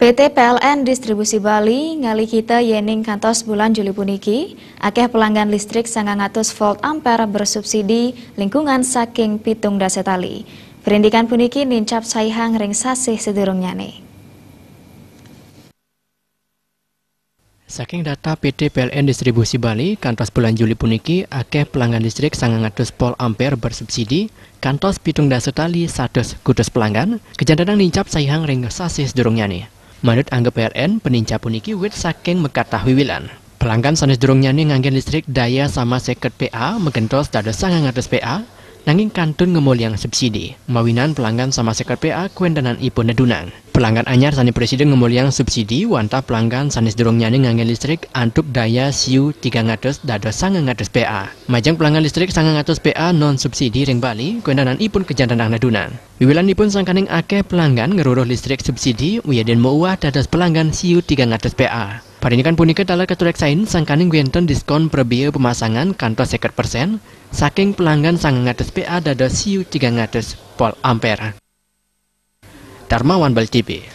PT PLN Distribusi Bali ngali kita yening kantos bulan Juli puniki, akeh pelanggan listrik 900 volt ampere bersubsidi lingkungan saking pitung dasa tali. Perindikan puniki nincap saihang ring sasih sedurungyane. Saking data PT PLN Distribusi Bali, kantos bulan Juli puniki, akeh pelanggan listrik 900 volt ampere bersubsidi, kantos pitung dasa tali 100 kutus pelanggan, kejantanang nincap saihang ring sasih sedurungyane. Menurut angga PLN, penincap puniki wit saking mekatah wiwilan. Pelanggan sanes durungnyane nganggen listrik daya sama 50 PA megentos dados 900 PA, nanging kantun ngemulyang subsidi. Mawinan pelanggan sama 50 PA kuendanan ipun nedunang. Pelanggan anyar sani presiden ngemulyang subsidi, wanta pelanggan sanes durungnyane nganggen listrik antuk daya siu 300 dados 900 PA. Majang pelanggan listrik 900 PA non subsidi ring Bali, kuendanan ipun kejantanang nedunang. Wiwilan ipun sangkaning akeh pelanggan ngeruruh listrik subsidi, wiyaden meuwah dados pelanggan siu 300 PA. Parindikan punika dalam keturek sain sangkaning gwenten diskon per biaya pemasangan kantos 50% saking pelanggan 900 PA dados siu 300 volt ampere. Darmawan Bali TV.